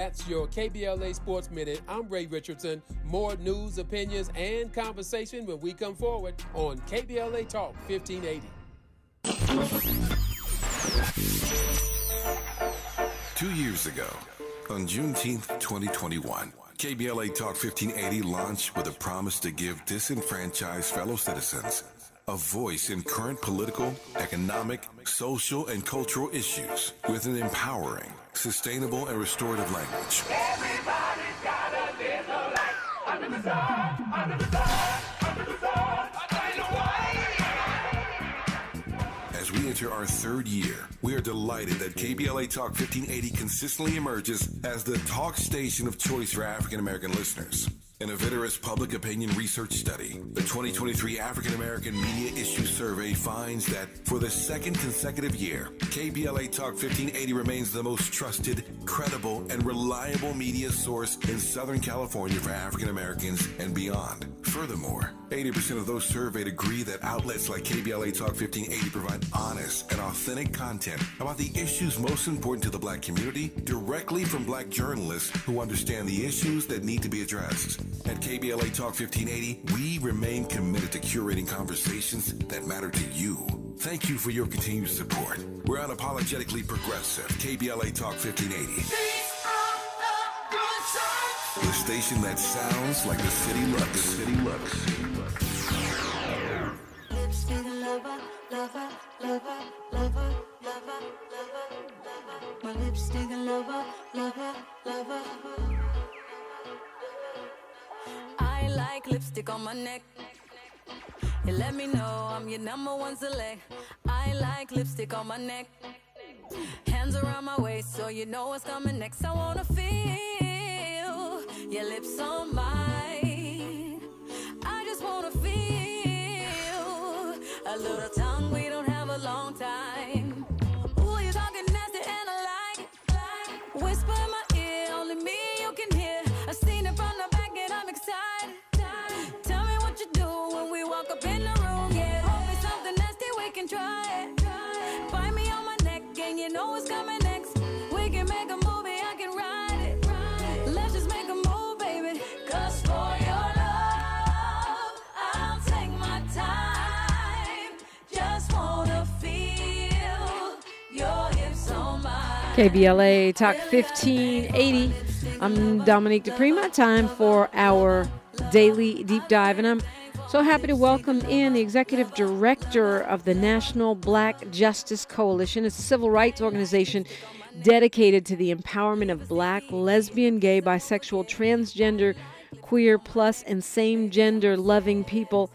That's your KBLA Sports Minute. I'm Ray Richardson. More news, opinions, and conversation when we come forward on KBLA Talk 1580. 2 years ago, on Juneteenth 2021, KBLA Talk 1580 launched with a promise to give disenfranchised fellow citizens a voice in current political, economic, social, and cultural issues with an empowering, sustainable, and restorative language. Everybody's gotta live the life under the sun, under the sun, under the sun. As we enter our third year, we are delighted that KBLA Talk 1580 consistently emerges as the talk station of choice for African American listeners. In a vigorous public opinion research study, the 2023 African American Media Issue Survey finds that for the second consecutive year, KBLA Talk 1580 remains the most trusted, credible, and reliable media source in Southern California for African Americans and beyond. Furthermore, 80% of those surveyed agree that outlets like KBLA Talk 1580 provide honest and authentic content about the issues most important to the Black community directly from Black journalists who understand the issues that need to be addressed. At KBLA Talk 1580, we remain committed to curating conversations that matter to you. Thank you for your continued support. We're unapologetically progressive. KBLA Talk 1580. The station that sounds like the city looks. The city looks. Lipstick lover, lover, lover, lover, lover, lover. My lipstick lover, lover, lover. I like lipstick on my neck. You let me know I'm your number one select. I like lipstick on my neck. Hands around my waist so you know what's coming next. I wanna feel your lips on mine. I just wanna feel a little tongue. We don't have a long time. Ooh, you talking nasty and I like it. Whisper in my ear, only me you can hear. I've seen it from the back and I'm excited. Tell me what you do when we walk up in the room. Yeah, hold me something nasty, we can try it. Bite me on my neck and you know what's coming next. We can make a movie, I can write it. Let's just make a move, baby. Cause for your love, I'll take my time. Just wanna feel your hips on mine. KBLA Talk 1580. I'm Dominique DePrima. Time for our daily deep dive, and I'm so happy to welcome in the executive director of the National Black Justice Coalition. It's a civil rights organization dedicated to the empowerment of Black, lesbian, gay, bisexual, transgender, queer, plus, and same-gender loving people,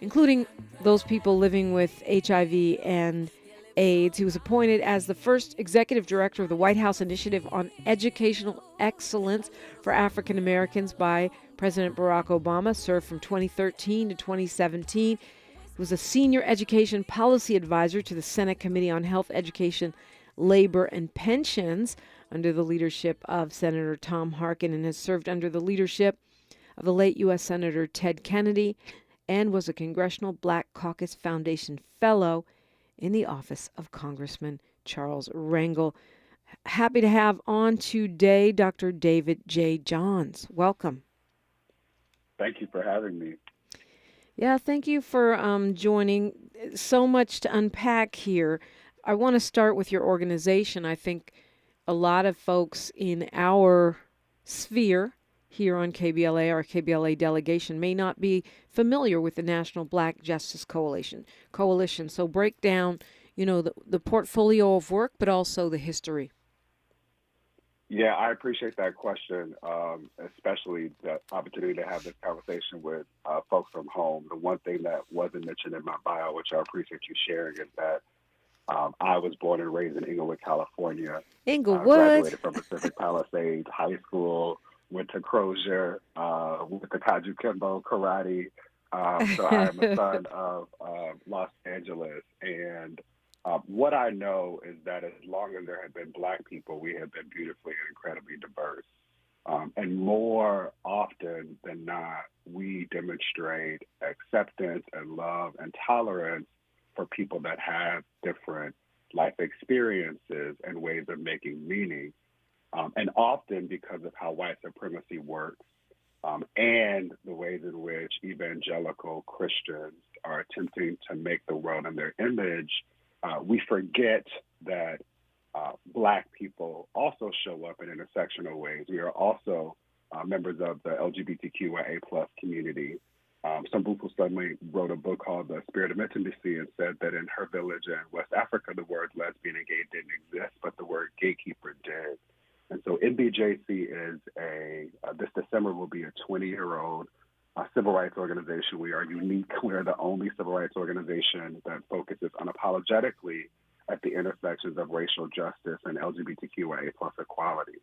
including those people living with HIV and AIDS. He was appointed as the first executive director of the White House Initiative on Educational Excellence for African Americans by President Barack Obama, served from 2013 to 2017. He was a senior education policy advisor to the Senate Committee on Health, Education, Labor, and Pensions under the leadership of Senator Tom Harkin, and has served under the leadership of the late U.S. Senator Ted Kennedy, and was a Congressional Black Caucus Foundation Fellow in the office of Congressman Charles Rangel. Happy to have on today Dr. David J. Johns. Welcome. Thank you for having me. Yeah, thank you for joining. So much to unpack here. I want to start with your organization. I think a lot of folks in our sphere here on KBLA, our KBLA delegation, may not be familiar with the National Black Justice Coalition. So break down, the portfolio of work, but also the history. Yeah, I appreciate that question, especially the opportunity to have this conversation with folks from home. The one thing that wasn't mentioned in my bio, which I appreciate you sharing, is that I was born and raised in Inglewood, California. Inglewood. Graduated from Pacific Palisades High School, went to Crozier, went to Kaju Kembo Karate. So I am a son of Los Angeles. And what I know is that as long as there have been Black people, we have been beautifully and incredibly diverse. And more often than not, we demonstrate acceptance and love and tolerance for people that have different life experiences and ways of making meaning. And often because of how white supremacy works and the ways in which evangelical Christians are attempting to make the world in their image, we forget that Black people also show up in intersectional ways. We are also members of the LGBTQIA plus community. Sambufu suddenly wrote a book called The Spirit of Intimacy and said that in her village in West Africa, the word lesbian and gay didn't exist, but the word gatekeeper did. And so NBJC is this December will be a 20-year-old civil rights organization. We are unique. We are the only civil rights organization that focuses unapologetically at the intersections of racial justice and LGBTQIA plus equality,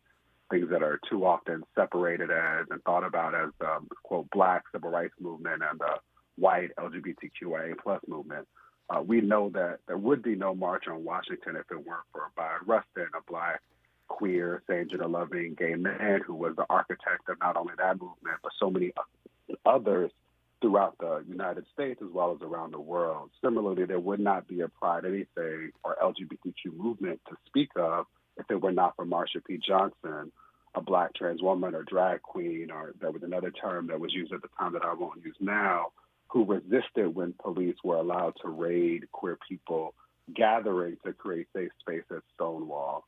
things that are too often separated as and thought about as the, quote, Black civil rights movement and the white LGBTQIA plus movement. We know that there would be no march on Washington if it weren't for Bayard Rustin, a Black, queer, same-gender-loving gay man who was the architect of not only that movement, but so many others throughout the United States as well as around the world. Similarly, there would not be a Pride Anything or LGBTQ movement to speak of if it were not for Marsha P. Johnson, a Black trans woman or drag queen, or there was another term that was used at the time that I won't use now, who resisted when police were allowed to raid queer people gathering to create safe space at Stonewall.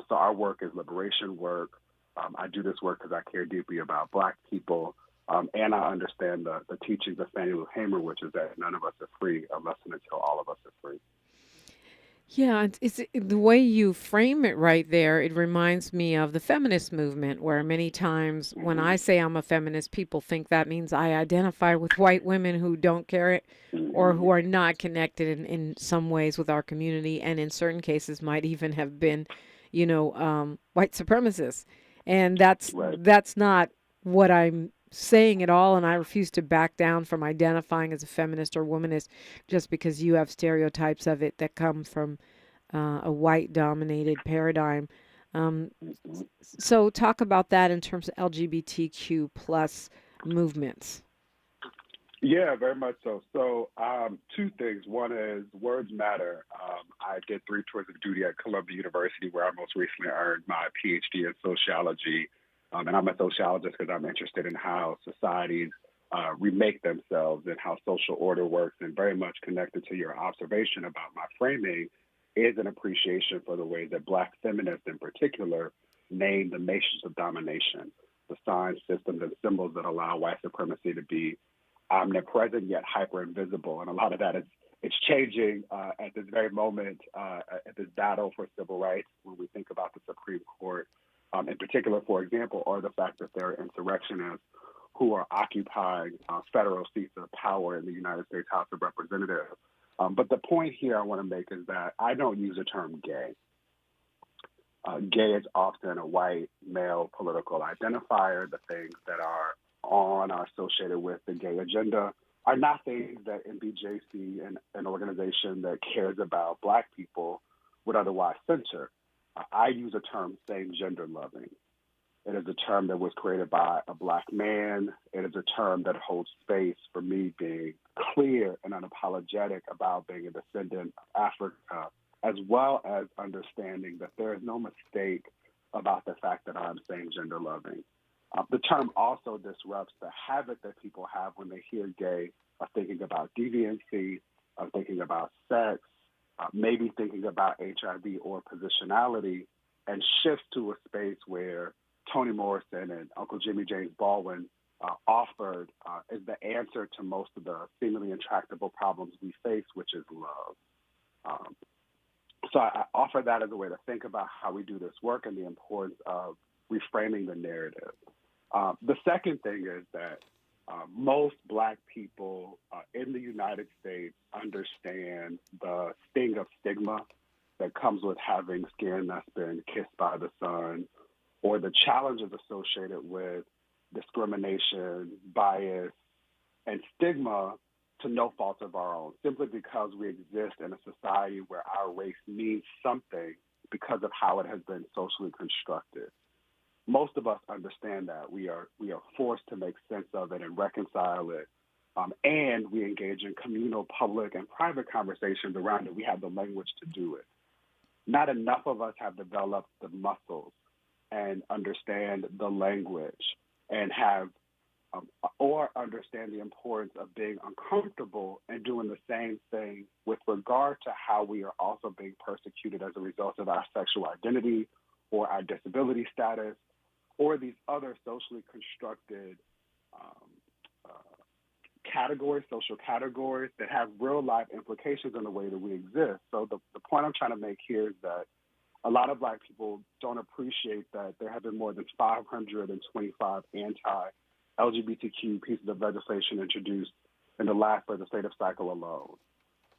So our work is liberation work. I do this work because I care deeply about Black people, and I understand the teachings of Fannie Lou Hamer, which is that none of us are free unless and until all of us are free. Yeah, it's the way you frame it right there. It reminds me of the feminist movement, where many times when I say I'm a feminist, people think that means I identify with white women who don't care or who are not connected in some ways with our community, and in certain cases might even have been, white supremacists. And that's not what I'm saying at all, and I refuse to back down from identifying as a feminist or womanist just because you have stereotypes of it that come from a white-dominated paradigm. So talk about that in terms of LGBTQ plus movements. Yeah, very much so. So two things. One is words matter. I did 3 tours of duty at Columbia University, where I most recently earned my PhD in sociology. And I'm a sociologist because I'm interested in how societies remake themselves and how social order works, and very much connected to your observation about my framing is an appreciation for the way that Black feminists in particular name the nations of domination, the signs, systems, and symbols that allow white supremacy to be omnipresent yet hyper invisible. And a lot of that it's changing at this very moment, at this battle for civil rights, when we think about the Supreme Court. In particular, for example, or the fact that there are insurrectionists who are occupying federal seats of power in the United States House of Representatives. But the point here I want to make is that I don't use the term gay. Gay is often a white male political identifier. The things that are on or associated with the gay agenda are not things that NBJC, an organization that cares about Black people, would otherwise censor. I use the term same-gender loving. It is a term that was created by a Black man. It is a term that holds space for me being clear and unapologetic about being a descendant of Africa, as well as understanding that there is no mistake about the fact that I'm same-gender loving. The term also disrupts the habit that people have when they hear gay of thinking about deviancy, of thinking about sex, maybe thinking about HIV or positionality, and shift to a space where Toni Morrison and Uncle Jimmy James Baldwin offered is the answer to most of the seemingly intractable problems we face, which is love. So I offer that as a way to think about how we do this work and the importance of reframing the narrative. The second thing is that most Black people in the United States understand the sting of stigma that comes with having skin that's been kissed by the sun, or the challenges associated with discrimination, bias, and stigma to no fault of our own, simply because we exist in a society where our race means something because of how it has been socially constructed. Most of us understand that. We are forced to make sense of it and reconcile it, and we engage in communal, public, and private conversations around it. We have the language to do it. Not enough of us have developed the muscles and understand the language and have or understand the importance of being uncomfortable and doing the same thing with regard to how we are also being persecuted as a result of our sexual identity or our disability status or these other socially constructed categories, social categories that have real life implications in the way that we exist. So the point I'm trying to make here is that a lot of Black people don't appreciate that there have been more than 525 anti-LGBTQ pieces of legislation introduced in the last legislative cycle alone.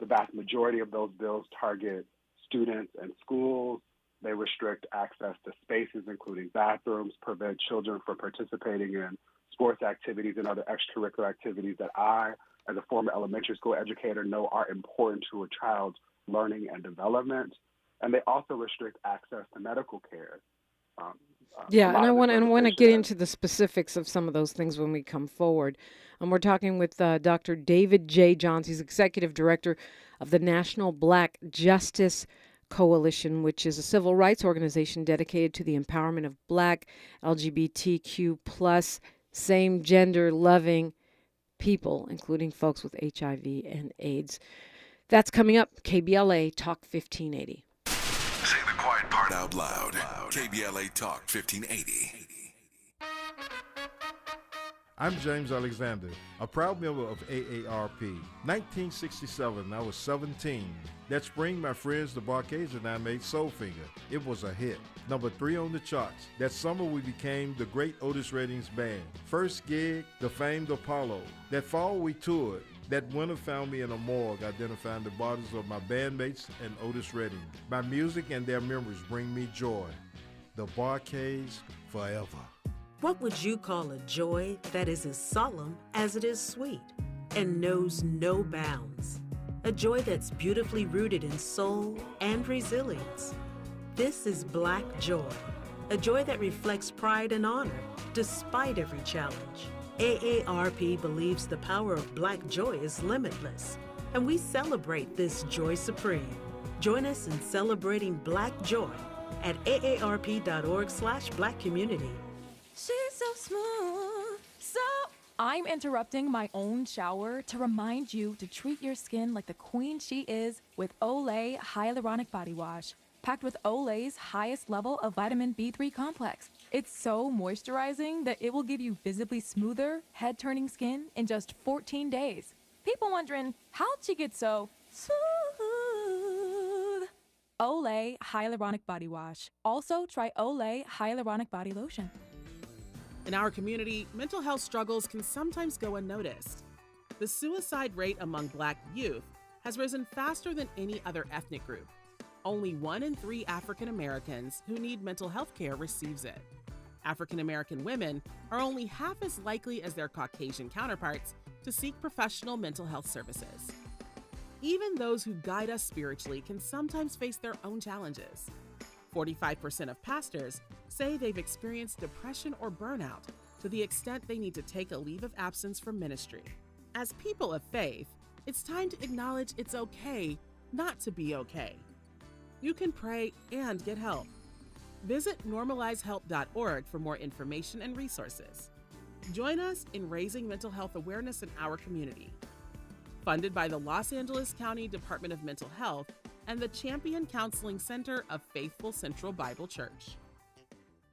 The vast majority of those bills target students and schools. They restrict access to spaces, including bathrooms, prevent children from participating in sports activities and other extracurricular activities that I, as a former elementary school educator, know are important to a child's learning and development. And they also restrict access to medical care. Yeah, and I want to get into the specifics of some of those things when we come forward. We're talking with Dr. David J. Johns. He's executive director of the National Black Justice Coalition, which is a civil rights organization dedicated to the empowerment of Black, LGBTQ plus, same gender loving people, including folks with HIV and AIDS. That's coming up. KBLA Talk 1580. Say the quiet part out loud. KBLA Talk 1580. I'm James Alexander, a proud member of AARP. 1967, I was 17. That spring, my friends, the Barcades, and I made Soulfinger. It was a hit. Number 3 on the charts. That summer, we became the great Otis Redding's band. First gig, the famed Apollo. That fall, we toured. That winter found me in a morgue identifying the bodies of my bandmates and Otis Redding. My music and their memories bring me joy. The Barcades forever. What would you call a joy that is as solemn as it is sweet and knows no bounds? A joy that's beautifully rooted in soul and resilience. This is Black joy, a joy that reflects pride and honor despite every challenge. AARP believes the power of Black joy is limitless, and we celebrate this joy supreme. Join us in celebrating Black joy at aarp.org/blackcommunity. She's so smooth, so... I'm interrupting my own shower to remind you to treat your skin like the queen she is with Olay Hyaluronic Body Wash, packed with Olay's highest level of vitamin B3 complex. It's so moisturizing that it will give you visibly smoother, head-turning skin in just 14 days. People wondering, how'd she get so smooth? Olay Hyaluronic Body Wash. Also, try Olay Hyaluronic Body Lotion. In our community, mental health struggles can sometimes go unnoticed. The suicide rate among Black youth has risen faster than any other ethnic group. Only 1 in 3 African Americans who need mental health care receives it. African American women are only half as likely as their Caucasian counterparts to seek professional mental health services. Even those who guide us spiritually can sometimes face their own challenges. 45% of pastors say they've experienced depression or burnout to the extent they need to take a leave of absence from ministry. As people of faith, it's time to acknowledge it's okay not to be okay. You can pray and get help. Visit normalizehelp.org for more information and resources. Join us in raising mental health awareness in our community. Funded by the Los Angeles County Department of Mental Health and the Champion Counseling Center of Faithful Central Bible Church.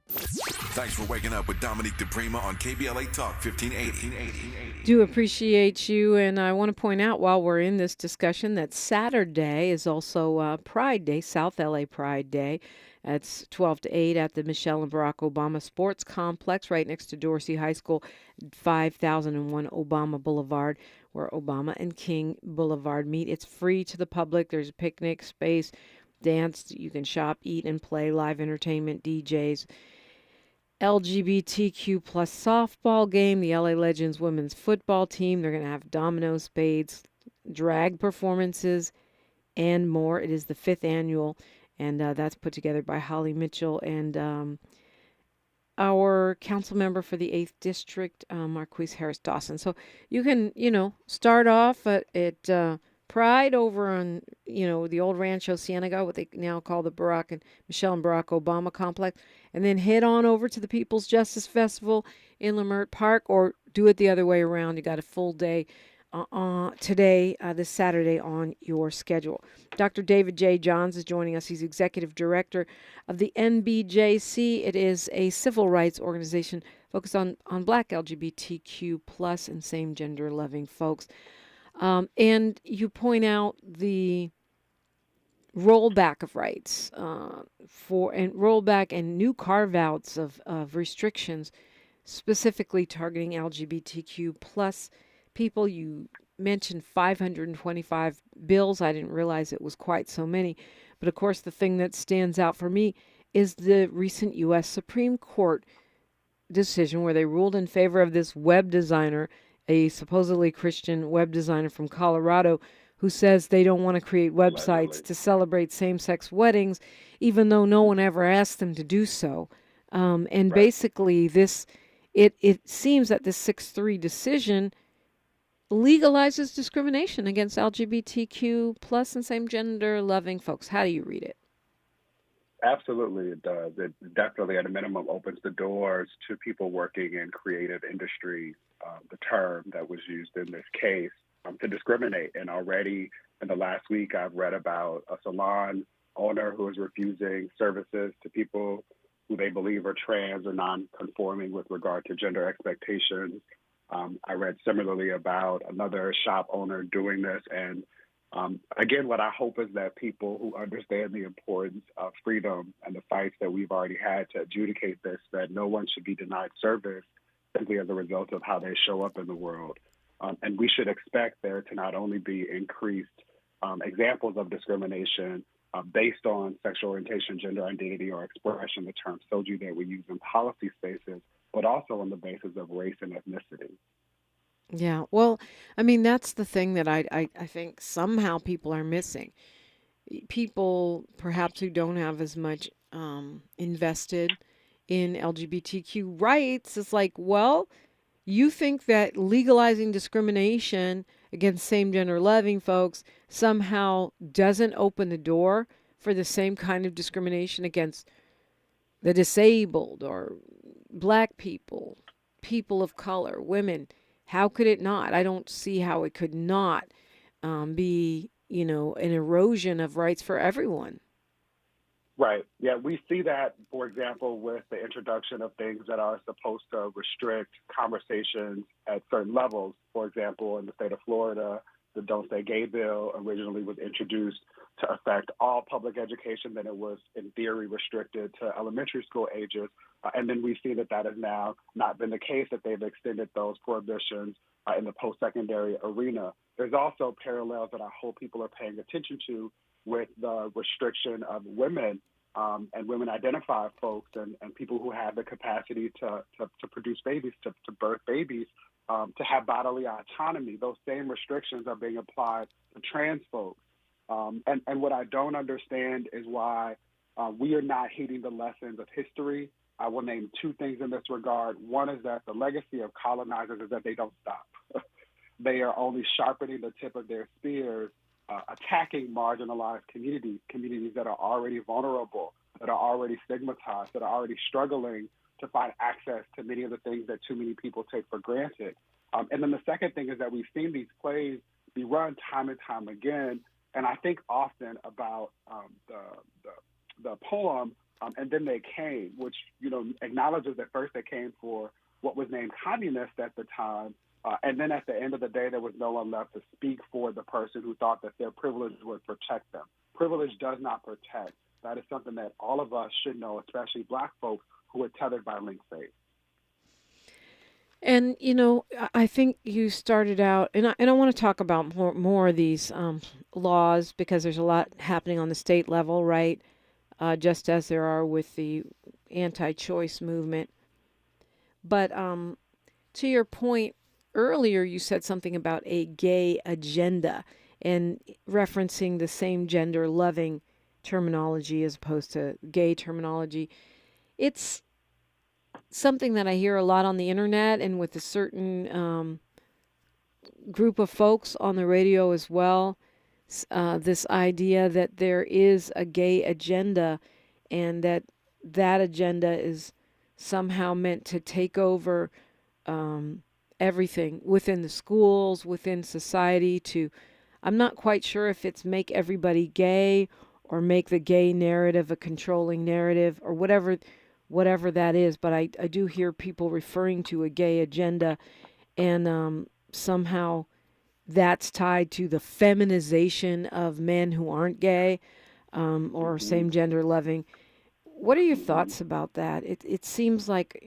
Thanks for waking up with Dominique DePrima on KBLA Talk 1580. Do appreciate you, and I want to point out while we're in this discussion that Saturday is also Pride Day, South LA Pride Day. It's 12 to 8 at the Michelle and Barack Obama Sports Complex right next to Dorsey High School, 5001 Obama Boulevard, where Obama and King Boulevard meet. It's free to the public. There's a picnic space, dance. You can shop, eat, and play, live entertainment, DJs. LGBTQ plus softball game, the LA Legends women's football team. They're going to have domino, spades, drag performances, and more. It is the 5th annual, and that's put together by Holly Mitchell and our council member for the 8th District, Marquise Harris Dawson. So you can, start off at Pride over on, the old Rancho Cienega, what they now call the Barack and Michelle and Barack Obama complex. and then head on over to the People's Justice Festival in Leimert Park, or do it the other way around. You got a full day today, this Saturday, on your schedule. Dr. David J. Johns is joining us. He's executive director of the NBJC. It is a civil rights organization focused on Black LGBTQ plus and same gender loving folks. And you point out the rollback of rights rollback and new carve-outs of restrictions, specifically targeting LGBTQ plus people. You mentioned 525 bills. I didn't realize it was quite so many. But of course, the thing that stands out for me is the recent U.S. Supreme Court decision where they ruled in favor of this web designer, a supposedly Christian web designer from Colorado, who says they don't want to create websites to celebrate same-sex weddings, even though no one ever asked them to do so. Basically, it seems that this 6-3 decision legalizes discrimination against LGBTQ plus and same-gender loving folks. How do you read it? Absolutely, it does. It definitely, at a minimum, opens the doors to people working in creative industries, the term that was used in this case, to discriminate. And already in the last week, I've read about a salon owner who is refusing services to people who they believe are trans or non-conforming with regard to gender expectations. I read similarly about another shop owner doing this. And again, what I hope is that people who understand the importance of freedom and the fights that we've already had to adjudicate this, that no one should be denied service simply as a result of how they show up in the world. And we should expect there to not only be increased examples of discrimination based on sexual orientation, gender identity, or expression, the term SOGI that we use in policy spaces, but also on the basis of race and ethnicity. Yeah, well, I mean, that's the thing that I think somehow people are missing. People perhaps who don't have as much invested in LGBTQ rights. It's like, well, you think that legalizing discrimination against same-gender loving folks somehow doesn't open the door for the same kind of discrimination against the disabled or Black people, people of color, women. How could it not? I don't see how it could not be, an erosion of rights for everyone. Right. Yeah, we see that, for example, with the introduction of things that are supposed to restrict conversations at certain levels. For example, in the state of Florida, the Don't Say Gay bill originally was introduced to affect all public education. Then it was, in theory, restricted to elementary school ages. And then we see that that has now not been the case, that they've extended those prohibitions in the post-secondary arena. There's also parallels that I hope people are paying attention to with the restriction of women and women-identified folks and people who have the capacity to produce babies, to birth babies, to have bodily autonomy. Those same restrictions are being applied to trans folks. And what I don't understand is why we are not heeding the lessons of history. I will name two things in this regard. One is that the legacy of colonizers is that they don't stop. They are only sharpening the tip of their spears, attacking marginalized communities that are already vulnerable, that are already stigmatized, that are already struggling to find access to many of the things that too many people take for granted. And then the second thing is that we've seen these plays be run time and time again. And I think often about the poem, And Then They Came, which, acknowledges that first they came for what was named communist at the time. And then at the end of the day, there was no one left to speak for the person who thought that their privilege would protect them. Privilege does not protect. That is something that all of us should know, especially Black folks who are tethered by linked faith. And, I think you started out, and I want to talk about more of these laws, because there's a lot happening on the state level, right? Just as there are with the anti-choice movement. But to your point, earlier you said something about a gay agenda and referencing the same gender loving terminology as opposed to gay terminology. It's something that I hear a lot on the internet and with a certain group of folks on the radio as well. This idea that there is a gay agenda and that that agenda is somehow meant to take over everything within the schools, within society. I'm not quite sure if it's make everybody gay or make the gay narrative a controlling narrative or whatever that is. But I do hear people referring to a gay agenda, and somehow that's tied to the feminization of men who aren't gay or same gender loving. What are your thoughts about that? It seems like,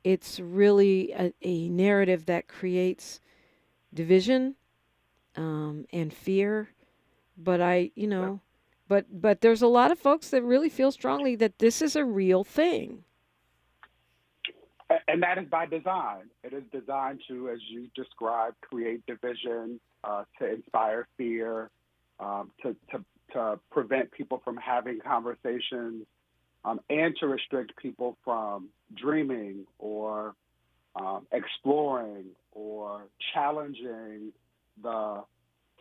it's really a narrative that creates division and fear. But but there's a lot of folks that really feel strongly that this is a real thing. And that is by design. It is designed to, as you described, create division, to inspire fear, to prevent people from having conversations, and to restrict people from dreaming or exploring or challenging the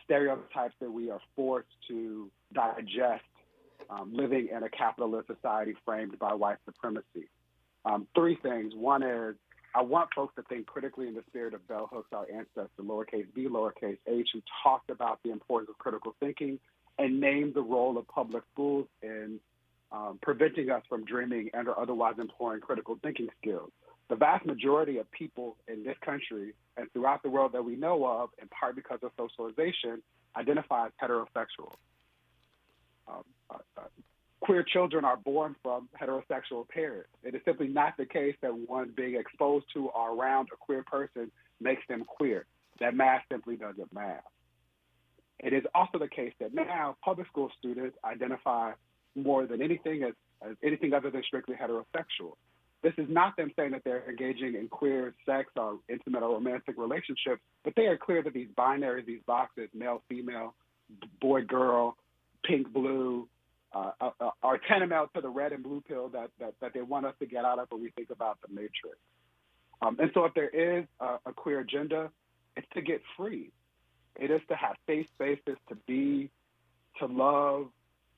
stereotypes that we are forced to digest living in a capitalist society framed by white supremacy. Three things. One is I want folks to think critically in the spirit of bell hooks, our ancestor, lowercase b, lowercase h, who talked about the importance of critical thinking and named the role of public schools in preventing us from dreaming and or otherwise employing critical thinking skills. The vast majority of people in this country and throughout the world that we know of, in part because of socialization, identify as heterosexual. Queer children are born from heterosexual parents. It is simply not the case that one being exposed to or around a queer person makes them queer. That math simply doesn't math. It is also the case that now public school students identify more than anything as anything other than strictly heterosexual. This is not them saying that they're engaging in queer sex or intimate or romantic relationships, but they are clear that these binaries, these boxes, male, female, boy, girl, pink, blue, are tantamount to the red and blue pill that they want us to get out of when we think about the Matrix. And so if there is a queer agenda, it's to get free. It is to have safe spaces to be, to love,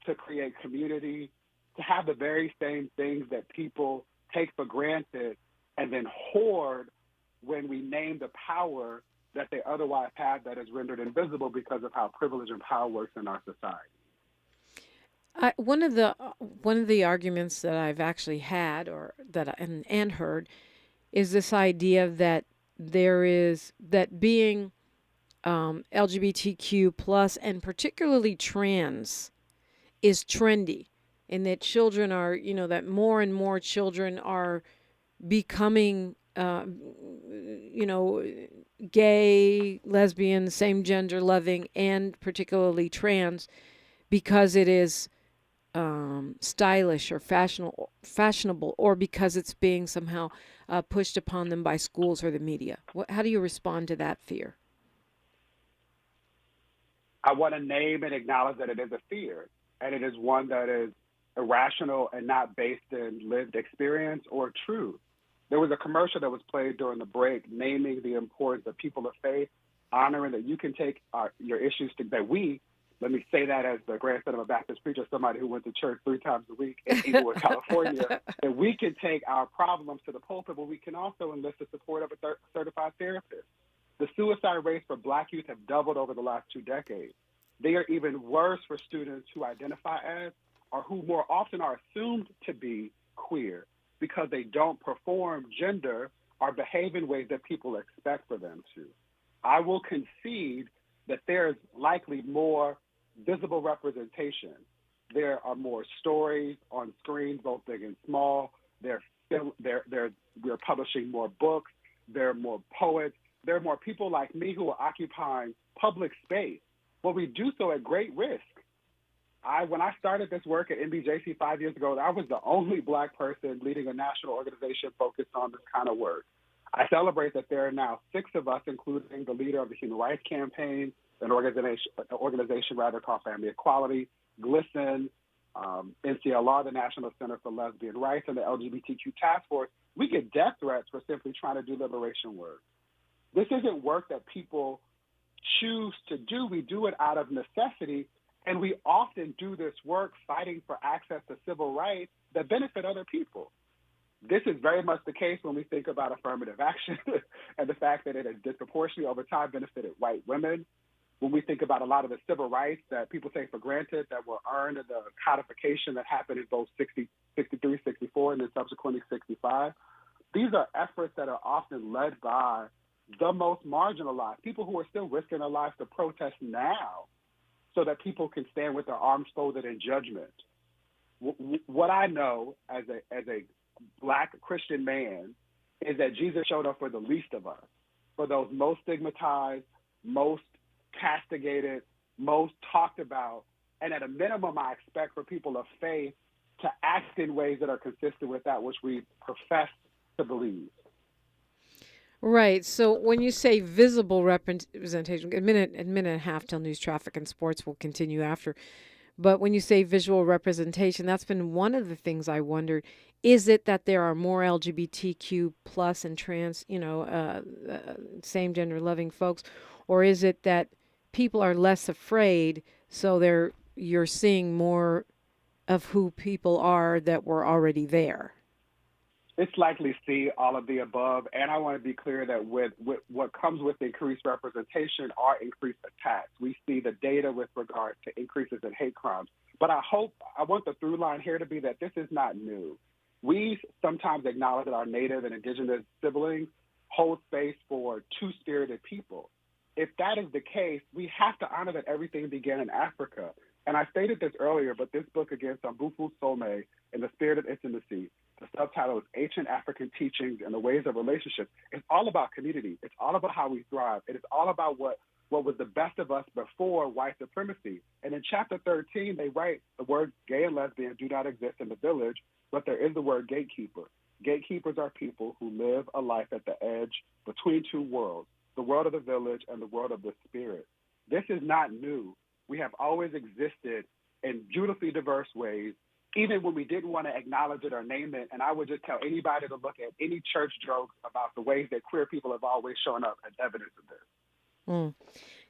to create community, to have the very same things that people take for granted and then hoard when we name the power that they otherwise have that is rendered invisible because of how privilege and power works in our society. One of the arguments that I've actually had and heard is this idea that being LGBTQ plus and particularly trans is trendy, and that children are, that more and more children are becoming, gay, lesbian, same gender loving, and particularly trans because it is stylish or fashionable, or because it's being somehow pushed upon them by schools or the media. How do you respond to that fear? I want to name and acknowledge that it is a fear, and it is one that is irrational and not based in lived experience or truth. There was a commercial that was played during the break naming the importance of people of faith, honoring that you can take your issues let me say that as the grandson of a Baptist preacher, somebody who went to church 3 times a week in Inglewood, California, that we can take our problems to the pulpit, but we can also enlist the support of a certified therapist. The suicide rates for Black youth have doubled over the last 2 decades. They are even worse for students who identify as or who more often are assumed to be queer because they don't perform gender or behave in ways that people expect for them to. I will concede that there's likely more visible representation. There are more stories on screens, both big and small. We're publishing more books. There are more poets. There are more people like me who are occupying public space, but we do so at great risk. When I started this work at NBJC 5 years ago, I was the only Black person leading a national organization focused on this kind of work. I celebrate that there are now 6 of us, including the leader of the Human Rights Campaign, an organization called Family Equality, GLSEN, NCLR, the National Center for Lesbian Rights, and the LGBTQ Task Force. We get death threats for simply trying to do liberation work. This isn't work that people choose to do. We do it out of necessity, and we often do this work fighting for access to civil rights that benefit other people. This is very much the case when we think about affirmative action and the fact that it has disproportionately over time benefited white women. When we think about a lot of the civil rights that people take for granted that were earned in the codification that happened in both 60, 63, 64, and then subsequently 65, these are efforts that are often led by the most marginalized, people who are still risking their lives to protest now so that people can stand with their arms folded in judgment. What I know as a Black Christian man is that Jesus showed up for the least of us, for those most stigmatized, most castigated, most talked about, and at a minimum, I expect for people of faith to act in ways that are consistent with that which we profess to believe. Right. So when you say visible representation, a minute and a half till news, traffic, and sports will continue after. But when you say visual representation, that's been one of the things I wondered. Is it that there are more LGBTQ plus and trans, same gender loving folks, or is it that people are less afraid, so you're seeing more of who people are that were already there? It's likely C, all of the above. And I want to be clear that with what comes with increased representation are increased attacks. We see the data with regard to increases in hate crimes. But I want the through line here to be that this is not new. We sometimes acknowledge that our Native and Indigenous siblings hold space for two-spirited people. If that is the case, we have to honor that everything began in Africa. And I stated this earlier, but this book, again, Sambufu Some, In the Spirit of Intimacy, the subtitle is Ancient African Teachings and the Ways of Relationships. It's all about community. It's all about how we thrive. It is all about what was the best of us before white supremacy. And in chapter 13, they write the words gay and lesbian do not exist in the village, but there is the word gatekeeper. Gatekeepers are people who live a life at the edge between two worlds, the world of the village and the world of the spirit. This is not new. We have always existed in beautifully diverse ways, even when we didn't want to acknowledge it or name it. And I would just tell anybody to look at any church jokes about the ways that queer people have always shown up as evidence of this.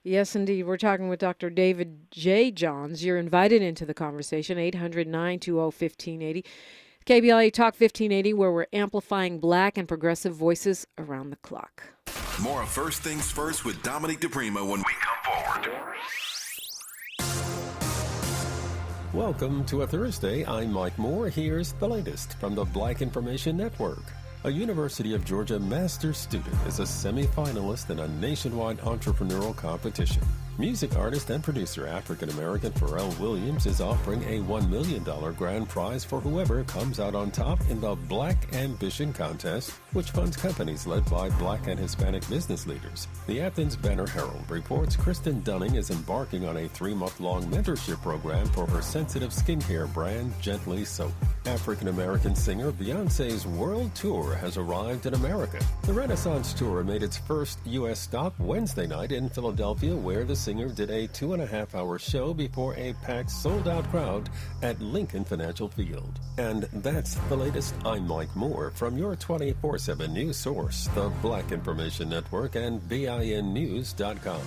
Yes, indeed. We're talking with Dr. David J. Johns. You're invited into the conversation, 800-920-1580. KBLA Talk 1580, where we're amplifying Black and progressive voices around the clock. More of First Things First with Dominique DePrima when we come forward. Welcome to a Thursday. I'm Mike Moore. Here's the latest from the Black Information Network. A University of Georgia master's student is a semi-finalist in a nationwide entrepreneurial competition. Music artist and producer African-American Pharrell Williams is offering a $1 million grand prize for whoever comes out on top in the Black Ambition Contest, which funds companies led by Black and Hispanic business leaders. The Athens Banner-Herald reports Kristen Dunning is embarking on a 3-month-long mentorship program for her sensitive skincare brand, Gently Soap. African-American singer Beyoncé's world tour has arrived in America. The Renaissance Tour made its first U.S. stop Wednesday night in Philadelphia, where the singer did a 2.5-hour show before a packed, sold-out crowd at Lincoln Financial Field. And that's the latest. I'm Mike Moore from your 24/7 news source, the Black Information Network and BINnews.com.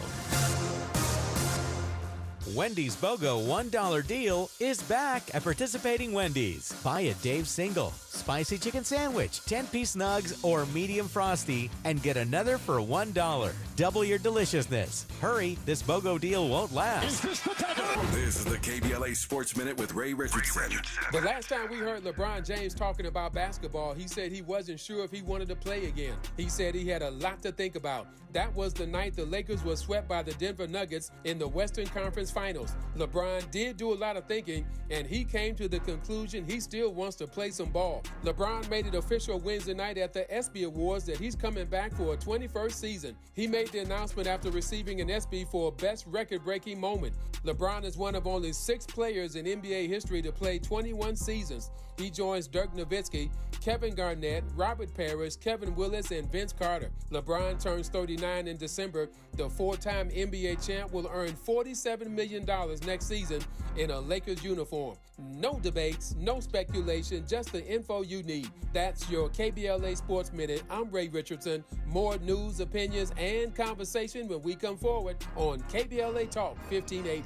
Wendy's BOGO $1 deal is back at participating Wendy's. Buy a Dave's Single, Spicy Chicken Sandwich, 10-piece nugs, or medium frosty, and get another for $1. Double your deliciousness. Hurry, this BOGO deal won't last. This is the KBLA Sports Minute with Ray Richardson. The last time we heard LeBron James talking about basketball, he said he wasn't sure if he wanted to play again. He said he had a lot to think about. That was the night the Lakers were swept by the Denver Nuggets in the Western Conference Finals. LeBron did do a lot of thinking, and he came to the conclusion he still wants to play some ball. LeBron made it official Wednesday night at the ESPY Awards that he's coming back for a 21st season. He made the announcement after receiving an ESPY for best record-breaking moment. LeBron is one of only 6 players in NBA history to play 21 seasons. He joins Dirk Nowitzki, Kevin Garnett, Robert Parrish, Kevin Willis, and Vince Carter. LeBron turns 39 in December. The 4-time NBA champ will earn $47 million next season in a Lakers uniform. No debates, no speculation, just the info you need. That's your KBLA Sports Minute. I'm Ray Richardson. More news, opinions, and conversation when we come forward on KBLA Talk 1580.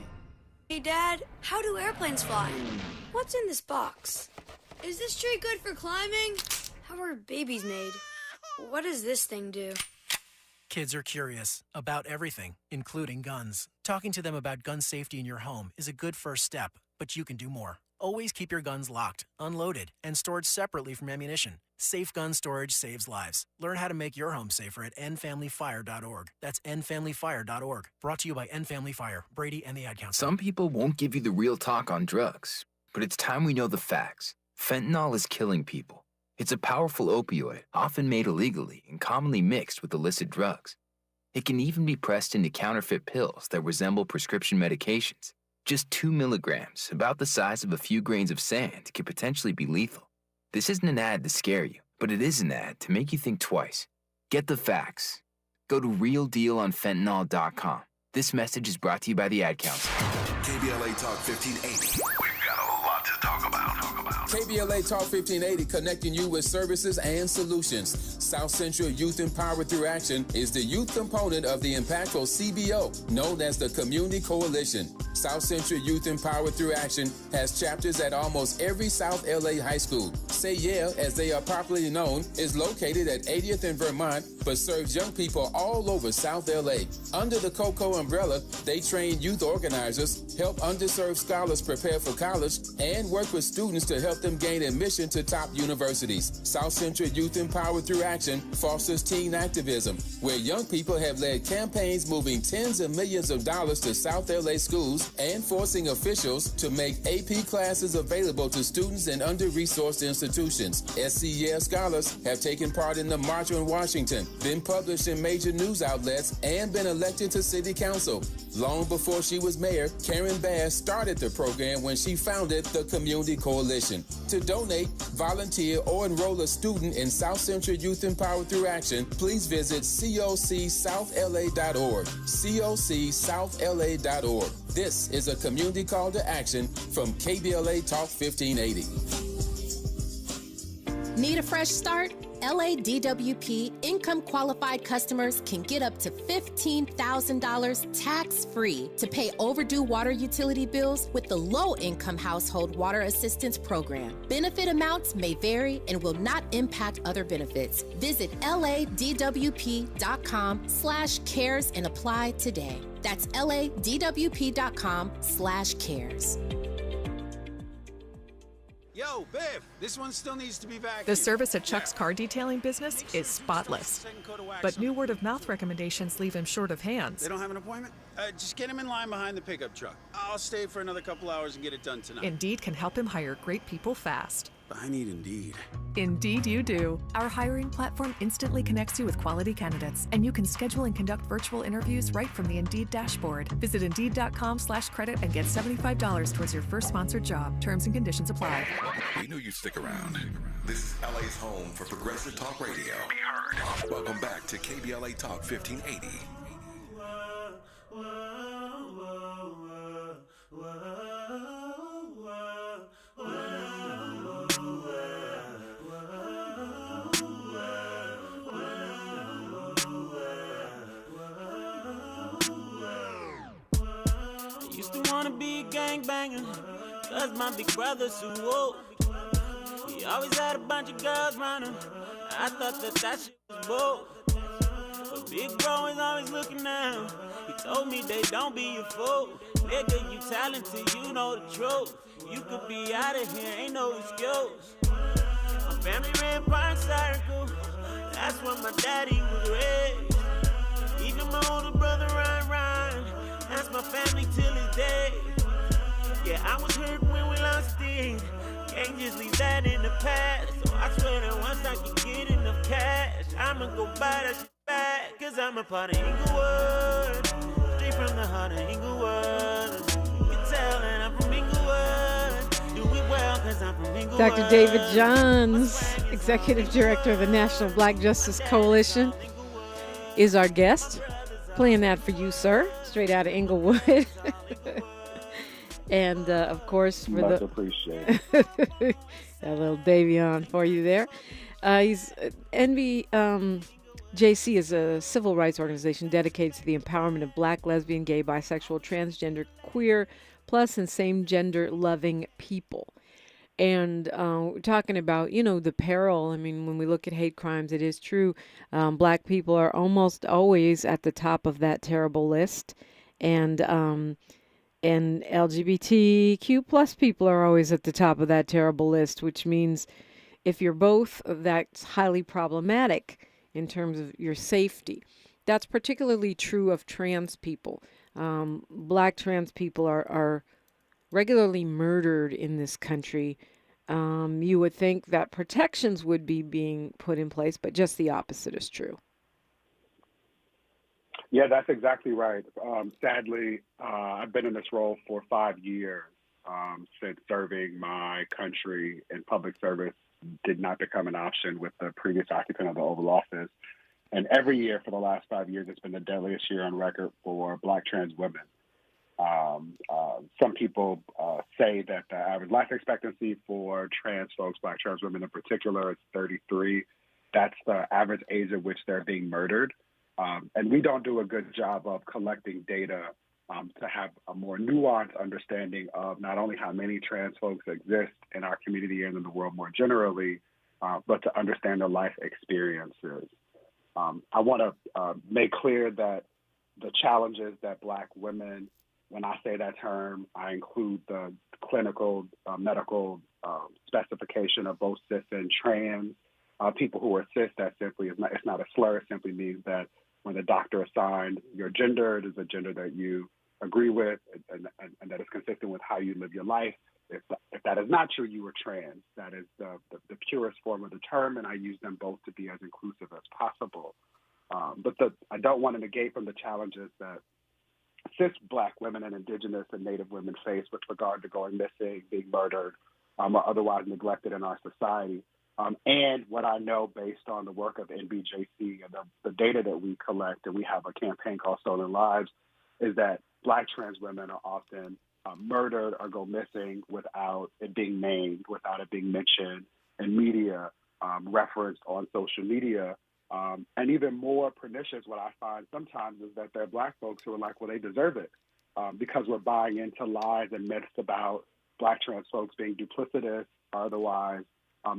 Hey, Dad, how do airplanes fly? What's in this box? Is this tree good for climbing? How are babies made? What does this thing do? Kids are curious about everything, including guns. Talking to them about gun safety in your home is a good first step, but you can do more. Always keep your guns locked, unloaded, and stored separately from ammunition. Safe gun storage saves lives. Learn how to make your home safer at endfamilyfire.org. That's endfamilyfire.org. Brought to you by End Family Fire, Brady, and the Ad Council. Some people won't give you the real talk on drugs, but it's time we know the facts. Fentanyl is killing people. It's a powerful opioid, often made illegally and commonly mixed with illicit drugs. It can even be pressed into counterfeit pills that resemble prescription medications. Just 2 milligrams, about the size of a few grains of sand, could potentially be lethal. This isn't an ad to scare you, but it is an ad to make you think twice. Get the facts. Go to realdealonfentanyl.com. This message is brought to you by the Ad Council. KBLA Talk 1580. We've got a lot to talk about. KBLA Talk 1580, connecting you with services and solutions. South Central Youth Empowered Through Action is the youth component of the impactful CBO, known as the Community Coalition. South Central Youth Empowered Through Action has chapters at almost every South LA high school. Say Yeah, as they are popularly known, is located at 80th and Vermont, but serves young people all over South LA. Under the COCO umbrella, they train youth organizers, help underserved scholars prepare for college, and work with students to help them gain admission to top universities. South Central Youth Empowered Through Action fosters teen activism, where young people have led campaigns moving tens of millions of dollars to South LA schools and forcing officials to make AP classes available to students in under-resourced institutions. SCES scholars have taken part in the March on Washington, been published in major news outlets, and been elected to city council. Long before she was mayor, Karen Bass started the program when she founded the Community Coalition. To donate, volunteer, or enroll a student in South Central Youth Empowered Through Action, please visit cocsouthla.org. cocsouthla.org. This is a community call to action from KBLA Talk 1580. Need a fresh start? LADWP income qualified customers can get up to $15,000 tax-free to pay overdue water utility bills with the Low Income Household Water Assistance Program. Benefit amounts may vary and will not impact other benefits. Visit ladwp.com/cares and apply today. That's ladwp.com/cares. Yo, Biff, this one still needs to be vacuumed. The service at Chuck's car detailing business is spotless. But new word of mouth recommendations leave him short of hands. They don't have an appointment? Just get him in line behind the pickup truck. I'll stay for another couple hours and get it done tonight. Indeed can help him hire great people fast. I need Indeed. Indeed you do. Our hiring platform instantly connects you with quality candidates, and you can schedule and conduct virtual interviews right from the Indeed dashboard. Visit Indeed.com/credit and get $75 towards your first sponsored job. Terms and conditions apply. We knew you'd stick around. This is LA's home for progressive talk radio. Be heard. Welcome back to KBLA Talk 1580. Used to wanna be a gangbanger, cause my big brother's so old. He always had a bunch of girls running. I thought that shit was bold. But big bro is always looking down. He told me they don't be your fool. Nigga, you talented, you know the truth. You could be out of here, ain't no excuse. My family ran Park Circle. That's where my daddy was raised. Even my older brother Ryan. That's my family till his day. Yeah, I was hurt when we lost it. Can't just leave that in the past. So I swear that once I can get enough cash, I'ma go buy that shit back. Cause I'm a part of Inglewood. Straight from the heart of Inglewood. You can tell that I'm from Inglewood. Do it well cause I'm from Inglewood. Dr. David Johns, Executive Director of the National Black Justice Coalition, is our guest. Playing that for you, sir, straight out of Inglewood. And, of course, for Much the... appreciated. A little Davion for you there. He's NBJC is a civil rights organization dedicated to the empowerment of black, lesbian, gay, bisexual, transgender, queer, plus, and same-gender loving people. And we're talking about, the peril. I mean, when we look at hate crimes, it is true. Black people are almost always at the top of that terrible list. And LGBTQ plus people are always at the top of that terrible list, which means if you're both, that's highly problematic in terms of your safety. That's particularly true of trans people. Black trans people are regularly murdered in this country. You would think that protections would be being put in place, but just the opposite is true. Yeah, that's exactly right. Sadly, I've been in this role for 5 years since serving my country in public service did not become an option with the previous occupant of the Oval Office. And every year for the last 5 years, it's been the deadliest year on record for Black trans women. Some people say that the average life expectancy for trans folks, Black trans women in particular, is 33. That's the average age at which they're being murdered. And we don't do a good job of collecting data to have a more nuanced understanding of not only how many trans folks exist in our community and in the world more generally, but to understand their life experiences. I want to make clear that the challenges that Black women, when I say that term, I include the clinical, medical specification of both cis and trans. People who are cis, that simply is not, it's not a slur. It simply means that when the doctor assigned your gender, it is a gender that you agree with and that is consistent with how you live your life. If that is not true, you are trans. That is the purest form of the term, and I use them both to be as inclusive as possible. But I don't want to negate from the challenges that cis Black women and Indigenous and Native women face with regard to going missing, being murdered, or otherwise neglected in our society. And what I know based on the work of NBJC and the data that we collect, and we have a campaign called Stolen Lives, is that Black trans women are often murdered or go missing without it being named, without it being mentioned in media, referenced on social media. And even more pernicious, what I find sometimes is that there are Black folks who are like, well, they deserve it because we're buying into lies and myths about Black trans folks being duplicitous or otherwise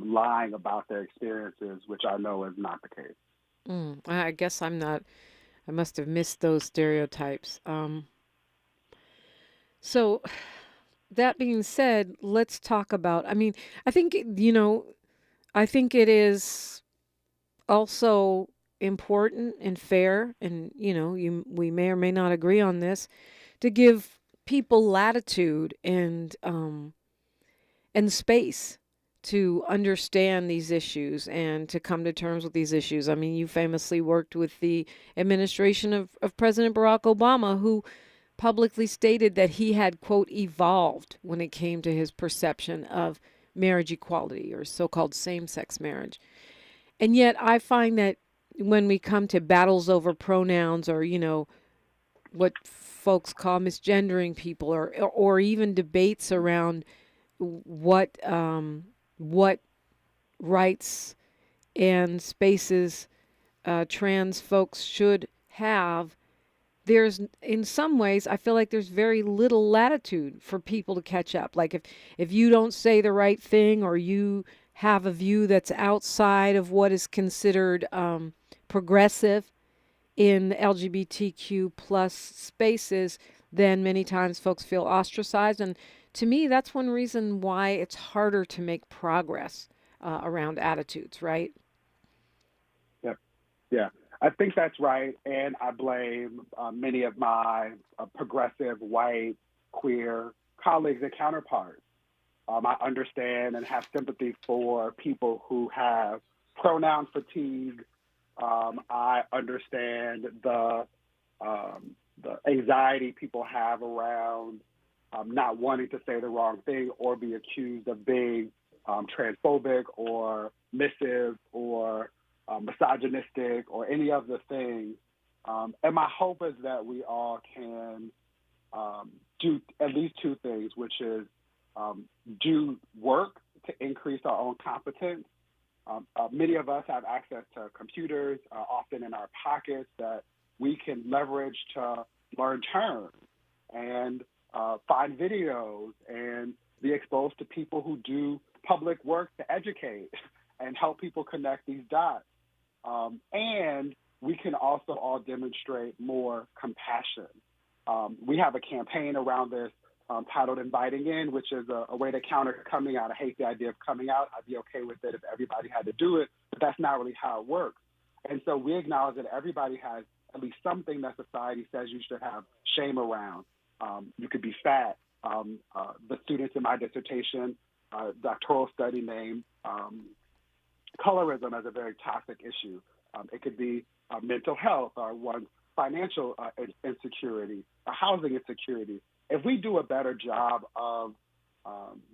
lying about their experiences, which I know is not the case. I guess I'm not. I must have missed those stereotypes. So that being said, let's talk about, I think, I think it is also important and fair, and, we may or may not agree on this, to give people latitude and space to understand these issues and to come to terms with these issues. I mean, you famously worked with the administration of President Barack Obama, who publicly stated that he had, quote, evolved when it came to his perception of marriage equality or so-called same-sex marriage. And yet I find that when we come to battles over pronouns or, what folks call misgendering people or even debates around what rights and spaces trans folks should have, there's, in some ways, I feel like there's very little latitude for people to catch up. Like if you don't say the right thing or you have a view that's outside of what is considered progressive in LGBTQ plus spaces, then many times folks feel ostracized. And to me, that's one reason why it's harder to make progress around attitudes, right? Yeah. I think that's right, and I blame many of my progressive, white, queer colleagues and counterparts. I understand and have sympathy for people who have pronoun fatigue. I understand the anxiety people have around not wanting to say the wrong thing or be accused of being transphobic or missive or misogynistic or any of the things. And my hope is that we all can do at least two things, which is do work to increase our own competence. Many of us have access to computers, often in our pockets, that we can leverage to learn terms and find videos and be exposed to people who do public work to educate and help people connect these dots. And we can also all demonstrate more compassion. We have a campaign around this titled Inviting In, which is a way to counter coming out. I hate the idea of coming out. I'd be okay with it if everybody had to do it, but that's not really how it works. And so we acknowledge that everybody has at least something that society says you should have shame around. You could be fat. The students in my dissertation, doctoral study named colorism as a very toxic issue. It could be mental health or one's financial insecurity, or housing insecurity. If we do a better job of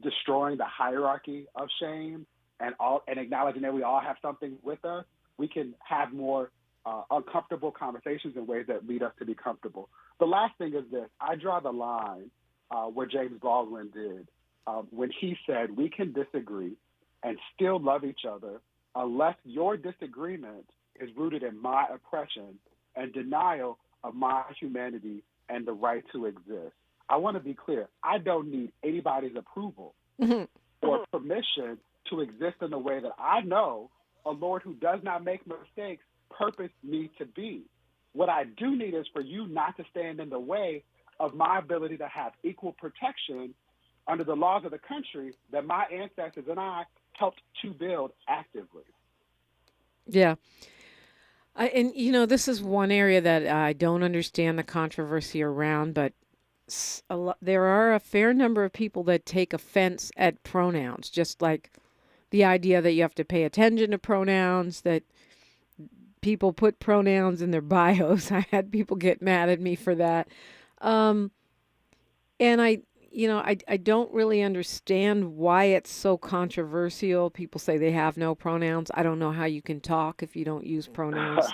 destroying the hierarchy of shame and acknowledging that we all have something with us, we can have more uncomfortable conversations in ways that lead us to be comfortable. The last thing is this. I draw the line where James Baldwin did when he said, we can disagree and still love each other unless your disagreement is rooted in my oppression and denial of my humanity and the right to exist. I want to be clear. I don't need anybody's approval or permission to exist in the way that I know a Lord who does not make mistakes purposed me to be. What I do need is for you not to stand in the way of my ability to have equal protection under the laws of the country that my ancestors and I helped to build actively. Yeah. And, this is one area that I don't understand the controversy around, but there are a fair number of people that take offense at pronouns, just like the idea that you have to pay attention to pronouns, that people put pronouns in their bios. I had people get mad at me for that. And I don't really understand why it's so controversial. People say they have no pronouns. I don't know how you can talk if you don't use pronouns,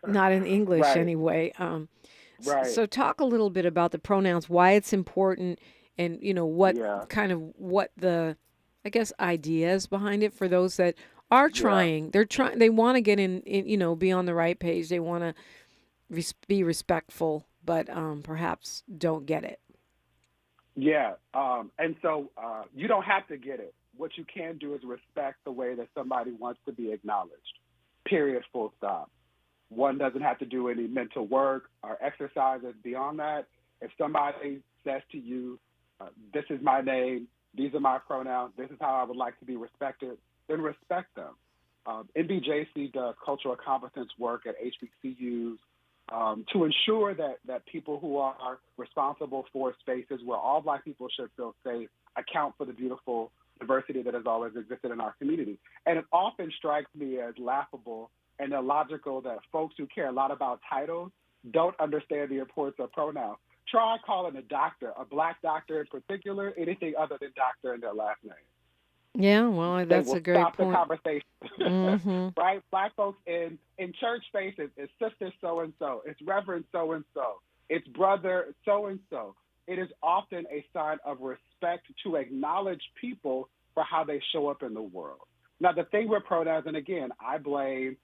not in English Right. anyway. Right. So talk a little bit about the pronouns, why it's important, and what the, I guess, ideas behind it for those that are trying. They're trying. They want to get in, be on the right page. They want to be respectful, but perhaps don't get it. Yeah. And so you don't have to get it. What you can do is respect the way that somebody wants to be acknowledged. Period. Full stop. One doesn't have to do any mental work or exercises beyond that. If somebody says to you, this is my name, these are my pronouns, this is how I would like to be respected, then respect them. NBJC does cultural competence work at HBCUs to ensure that people who are responsible for spaces where all Black people should feel safe account for the beautiful diversity that has always existed in our community. And it often strikes me as laughable and illogical that folks who care a lot about titles don't understand the importance of pronouns. Try calling a doctor, a Black doctor in particular, anything other than doctor in their last name. Yeah, well, that's a great stop point. The conversation, Mm-hmm. right? Black folks in church spaces, it's sister so-and-so, it's reverend so-and-so, it's brother so-and-so. It is often a sign of respect to acknowledge people for how they show up in the world. Now, the thing with pronouns, and again, I blame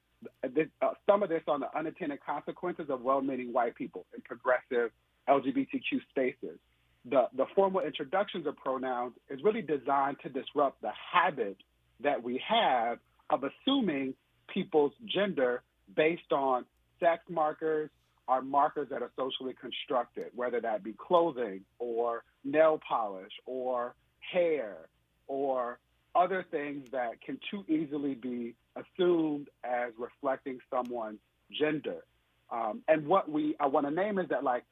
some of this on the unintended consequences of well-meaning white people in progressive LGBTQ spaces. The formal introductions of pronouns is really designed to disrupt the habit that we have of assuming people's gender based on sex markers or markers that are socially constructed, whether that be clothing or nail polish or hair or other things that can too easily be assumed as reflecting someone's gender. And what I want to name is that, like,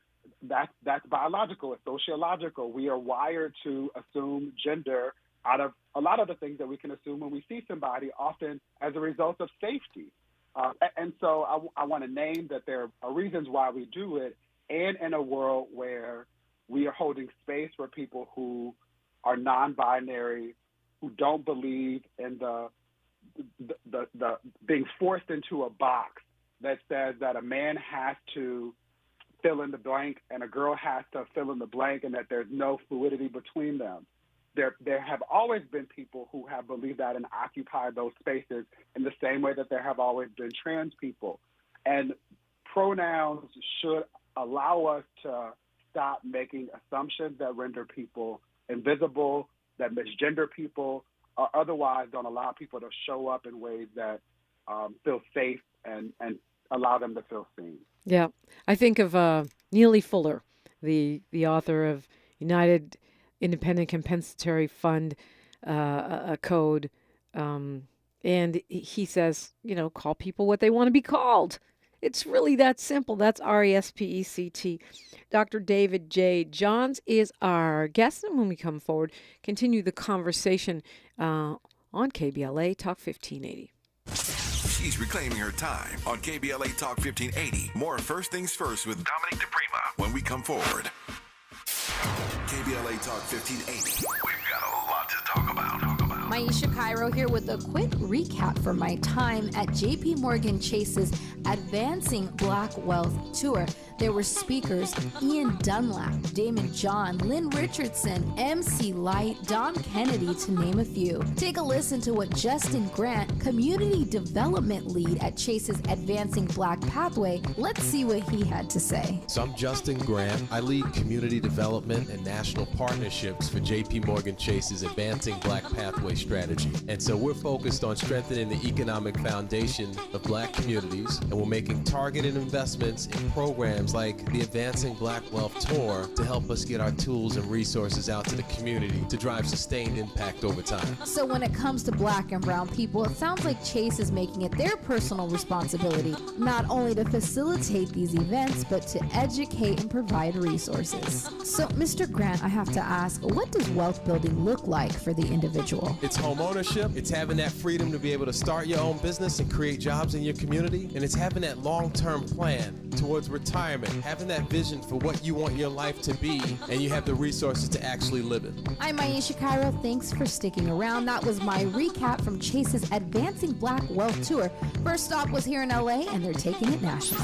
that's biological, it's sociological. We are wired to assume gender out of a lot of the things that we can assume when we see somebody, often as a result of safety. And so I want to name that there are reasons why we do it, and in a world where we are holding space for people who are non-binary, who don't believe in the being forced into a box that says that a man has to fill in the blank and a girl has to fill in the blank, and that there's no fluidity between them. There have always been people who have believed that and occupied those spaces in the same way that there have always been trans people. And pronouns should allow us to stop making assumptions that render people invisible, that misgender people, otherwise don't allow people to show up in ways that feel safe and allow them to feel seen. Yeah. I think of Neely Fuller, the author of United Independent Compensatory Fund Code. And he says, call people what they want to be called. It's really that simple. That's RESPECT. Dr. David J. Johns is our guest. And when we come forward, continue the conversation on KBLA Talk 1580. She's reclaiming her time on KBLA Talk 1580. More First Things First with Dominique DePrima when we come forward. KBLA Talk 1580. We've got a lot to talk about. Maisha Cairo here with a quick recap from my time at JP Morgan Chase's Advancing Black Wealth Tour. There were speakers Ian Dunlap, Damon John, Lynn Richardson, MC Light, Don Kennedy, to name a few. Take a listen to what Justin Grant, Community Development Lead at Chase's Advancing Black Pathway, let's see what he had to say. So I'm Justin Grant. I lead community development and national partnerships for JP Morgan Chase's Advancing Black Pathway strategy. And so we're focused on strengthening the economic foundation of black communities, and we're making targeted investments in programs like the Advancing Black Wealth Tour to help us get our tools and resources out to the community to drive sustained impact over time. So when it comes to black and brown people, it sounds like Chase is making it their personal responsibility not only to facilitate these events, but to educate and provide resources. So, Mr. Grant, I have to ask, what does wealth building look like for the individual? It's home ownership, it's having that freedom to be able to start your own business and create jobs in your community, and it's having that long-term plan towards retirement, having that vision for what you want your life to be, and you have the resources to actually live it. I'm Maisha Cairo. Thanks for sticking around. That was my recap from Chase's Advancing Black Wealth Tour. First stop was here in LA, and they're taking it national.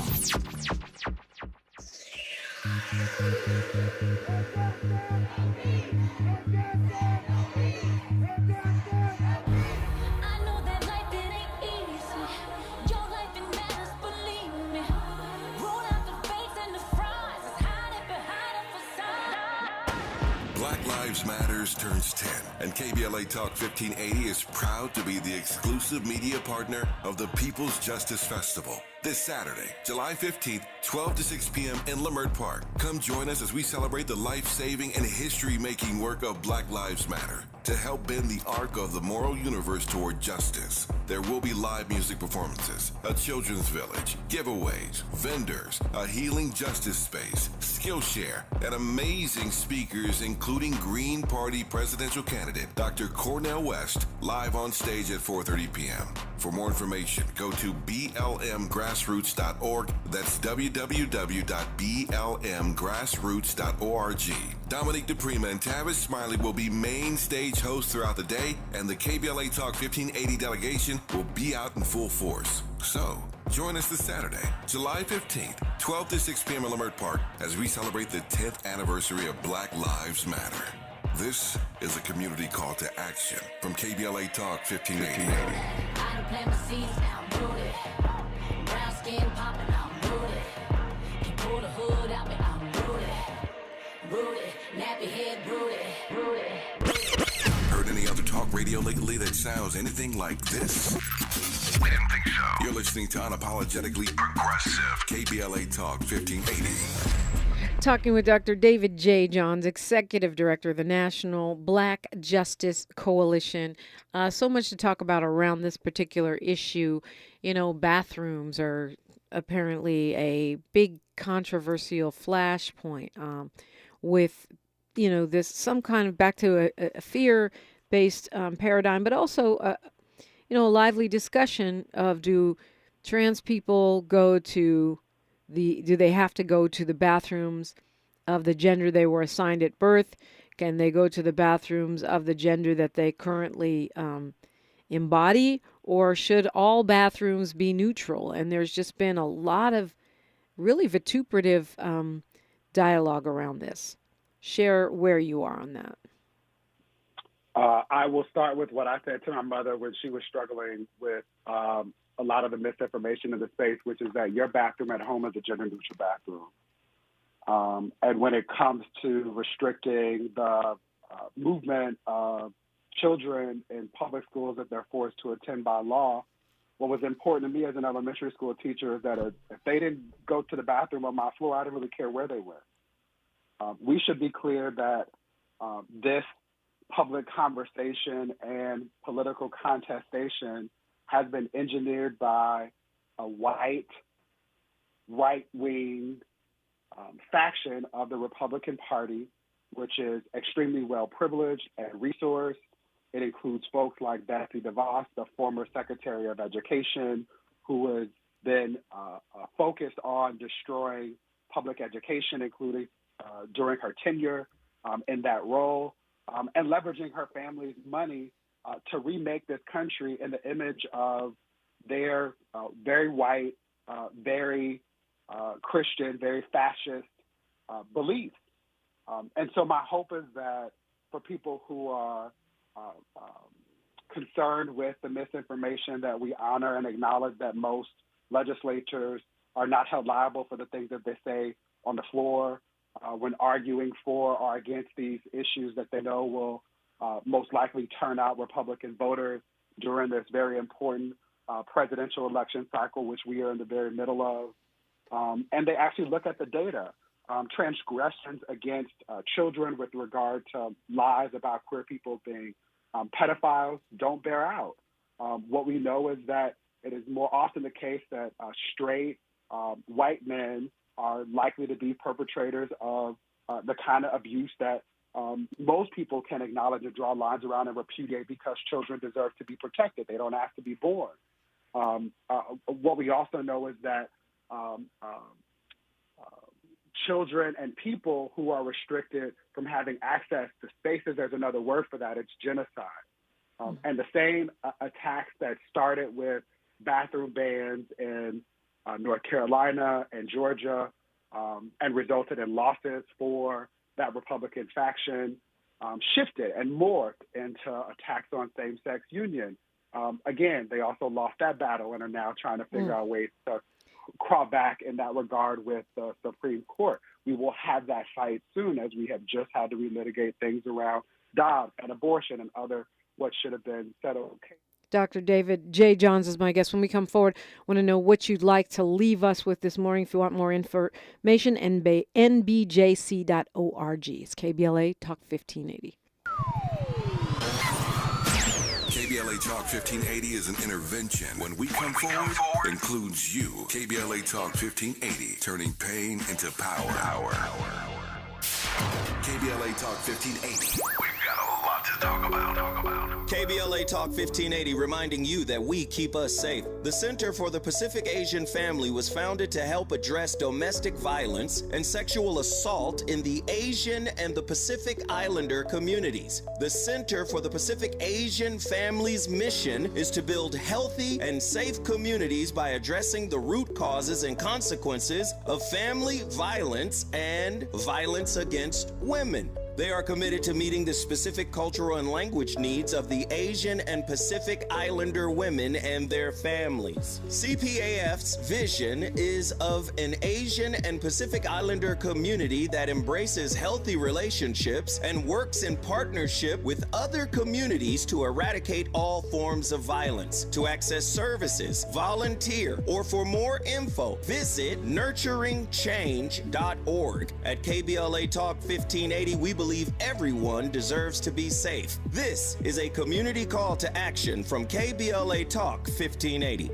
Black Lives Matters turns 10, and KBLA Talk 1580 is proud to be the exclusive media partner of the People's Justice Festival. This Saturday, July 15th, 12 to 6 p.m. in Leimert Park. Come join us as we celebrate the life-saving and history-making work of Black Lives Matter to help bend the arc of the moral universe toward justice. There will be live music performances, a children's village, giveaways, vendors, a healing justice space, Skillshare, and amazing speakers including Green Party presidential candidate Dr. Cornel West, live on stage at 4:30 p.m. For more information, go to blmgrassroots.org. That's www.blmgrassroots.org. Dominique DePrima and Tavis Smiley will be main stage hosts throughout the day, and the KBLA Talk 1580 delegation will be out in full force. So, join us this Saturday, July 15th, 12 to 6 p.m. in Leimert Park as we celebrate the 10th anniversary of Black Lives Matter. This is a community call to action from KBLA Talk 1580. I done plant my seeds, now I'm rooted. Brown skin popping, I'm rooted. Can pull the hood out me, I'm rooted. Rooted, nappy head, rooted. Heard any other talk radio lately that sounds anything like this? We didn't think so. You're listening to Unapologetically Progressive KBLA Talk 1580. Talking with Dr. David J. Johns, Executive Director of the National Black Justice Coalition. So much to talk about around this particular issue. Bathrooms are apparently a big controversial flashpoint with, this some kind of back to a fear-based paradigm, but also, a lively discussion of do trans people go to do they have to go to the bathrooms of the gender they were assigned at birth? Can they go to the bathrooms of the gender that they currently embody? Or should all bathrooms be neutral? And there's just been a lot of really vituperative dialogue around this. Share where you are on that. I will start with what I said to my mother when she was struggling with a lot of the misinformation in the space, which is that your bathroom at home is a gender-neutral bathroom. And when it comes to restricting the movement of children in public schools that they're forced to attend by law. What was important to me as an elementary school teacher is that if they didn't go to the bathroom on my floor, I didn't really care where they were. We should be clear that this public conversation and political contestation has been engineered by a white, right-wing faction of the Republican Party, which is extremely well-privileged and resourced. It includes folks like Betsy DeVos, the former Secretary of Education, who has been focused on destroying public education, including during her tenure in that role, and leveraging her family's money to remake this country in the image of their very white, very Christian, very fascist beliefs. And so my hope is that for people who are concerned with the misinformation, that we honor and acknowledge that most legislators are not held liable for the things that they say on the floor when arguing for or against these issues that they know will most likely turn out Republican voters during this very important presidential election cycle, which we are in the very middle of. And they actually look at the data. Transgressions against children with regard to lies about queer people being pedophiles don't bear out. What we know is that it is more often the case that straight white men are likely to be perpetrators of the kind of abuse that most people can acknowledge and draw lines around and repudiate because children deserve to be protected. They don't have to be born. What we also know is that children and people who are restricted from having access to spaces, there's another word for that, it's genocide. And the same attacks that started with bathroom bans in North Carolina and Georgia and resulted in losses for that Republican faction shifted and morphed into attacks on same-sex union. Again, they also lost that battle and are now trying to figure out ways to crawl back in that regard with the Supreme Court. We will have that fight soon, as we have just had to relitigate things around Dobbs and abortion and other what should have been settled cases. Dr. David J. Johns is my guest. When we come forward, I want to know what you'd like to leave us with this morning. If you want more information, nbjc.org. It's KBLA Talk 1580. KBLA Talk 1580 is an intervention. When we come forward, includes you. KBLA Talk 1580, turning pain into power. KBLA Talk 1580. We've got a lot to talk about. KBLA Talk 1580 reminding you that we keep us safe. The Center for the Pacific Asian Family was founded to help address domestic violence and sexual assault in the Asian and the Pacific Islander communities. The Center for the Pacific Asian Family's mission is to build healthy and safe communities by addressing the root causes and consequences of family violence and violence against women. They are committed to meeting the specific cultural and language needs of the Asian and Pacific Islander women and their families. CPAF's vision is of an Asian and Pacific Islander community that embraces healthy relationships and works in partnership with other communities to eradicate all forms of violence. To access services, volunteer, or for more info, visit nurturingchange.org. At KBLA Talk 1580, we believe everyone deserves to be safe. This is a community call to action from KBLA Talk 1580.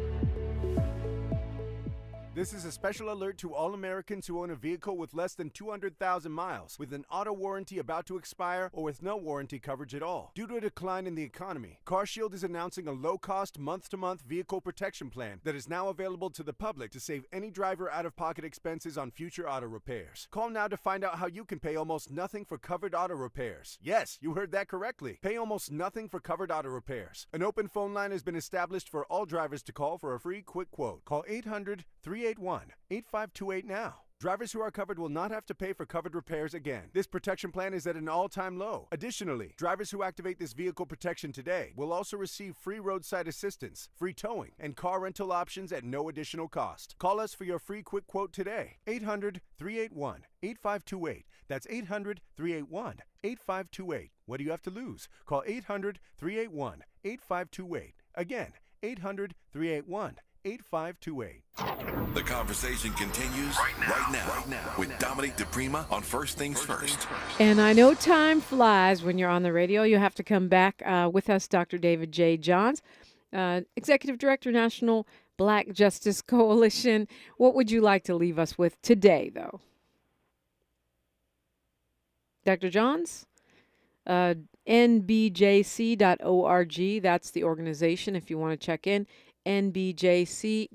This is a special alert to all Americans who own a vehicle with less than 200,000 miles, with an auto warranty about to expire, or with no warranty coverage at all. Due to a decline in the economy, CarShield is announcing a low-cost, month-to-month vehicle protection plan that is now available to the public to save any driver out-of-pocket expenses on future auto repairs. Call now to find out how you can pay almost nothing for covered auto repairs. Yes, you heard that correctly. Pay almost nothing for covered auto repairs. An open phone line has been established for all drivers to call for a free quick quote. Call 800-381-8528 now. Drivers who are covered will not have to pay for covered repairs again. This protection plan is at an all-time low. Additionally, drivers who activate this vehicle protection today will also receive free roadside assistance, free towing, and car rental options at no additional cost. Call us for your free quick quote today. 800-381-8528. That's 800-381-8528. What do you have to lose? Call 800-381-8528. Again, 800-381-8528. The conversation continues right now with Dominique DePrima on First Things First. And I know time flies when you're on the radio. You have to come back with us, Dr. David J. Johns, Executive Director, National Black Justice Coalition. What would you like to leave us with today, though? Dr. Johns? NBJC.org. That's the organization if you want to check in. NBJC.org.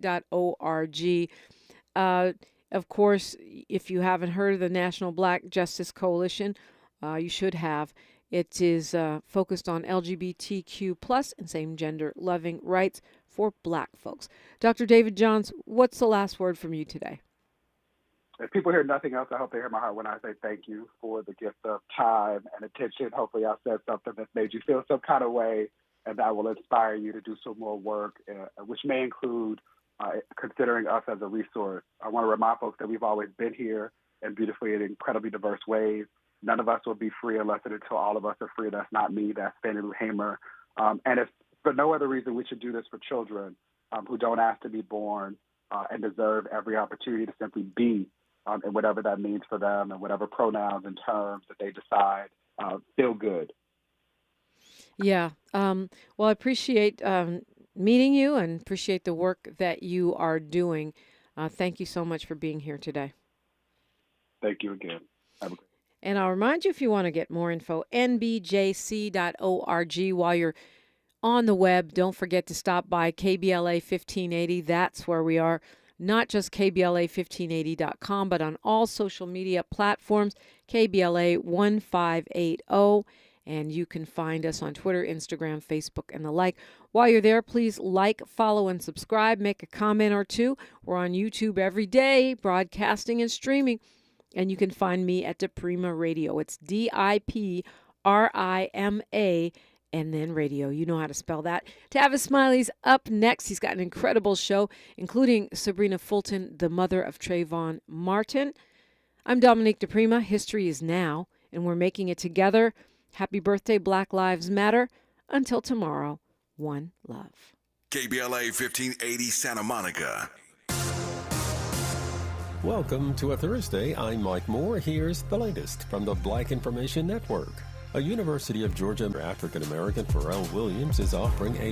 Of course, if you haven't heard of the National Black Justice Coalition, you should have. It is focused on LGBTQ plus and same-gender loving rights for Black folks. Dr. David Johns, what's the last word from you today? If people hear nothing else, I hope they hear my heart when I say thank you for the gift of time and attention. Hopefully I said something that made you feel some kind of way, and that will inspire you to do some more work, which may include considering us as a resource. I want to remind folks that we've always been here and beautifully in incredibly diverse ways. None of us will be free unless and until all of us are free. That's not me. That's Fannie Lou Hamer. And if for no other reason, we should do this for children who don't ask to be born and deserve every opportunity to simply be, and whatever that means for them and whatever pronouns and terms that they decide feel good. Yeah. Well, I appreciate meeting you and appreciate the work that you are doing. Thank you so much for being here today. Thank you again. Have a great day. And I'll remind you, if you want to get more info, nbjc.org. While you're on the web, don't forget to stop by KBLA 1580. That's where we are. Not just KBLA1580.com, but on all social media platforms, KBLA 1580. And you can find us on Twitter, Instagram, Facebook, and the like. While you're there, please like, follow, and subscribe. Make a comment or two. We're on YouTube every day, broadcasting and streaming. And you can find me at DePrima Radio. It's DIPRIMA and then radio. You know how to spell that. Tavis Smiley's up next. He's got an incredible show, including Sabrina Fulton, the mother of Trayvon Martin. I'm Dominique DePrima. History is now, and we're making it together. Happy birthday, Black Lives Matter. Until tomorrow, one love. KBLA 1580 Santa Monica. Welcome to a Thursday. I'm Mike Moore. Here's the latest from the Black Information Network. A University of Georgia African-American Pharrell Williams is offering a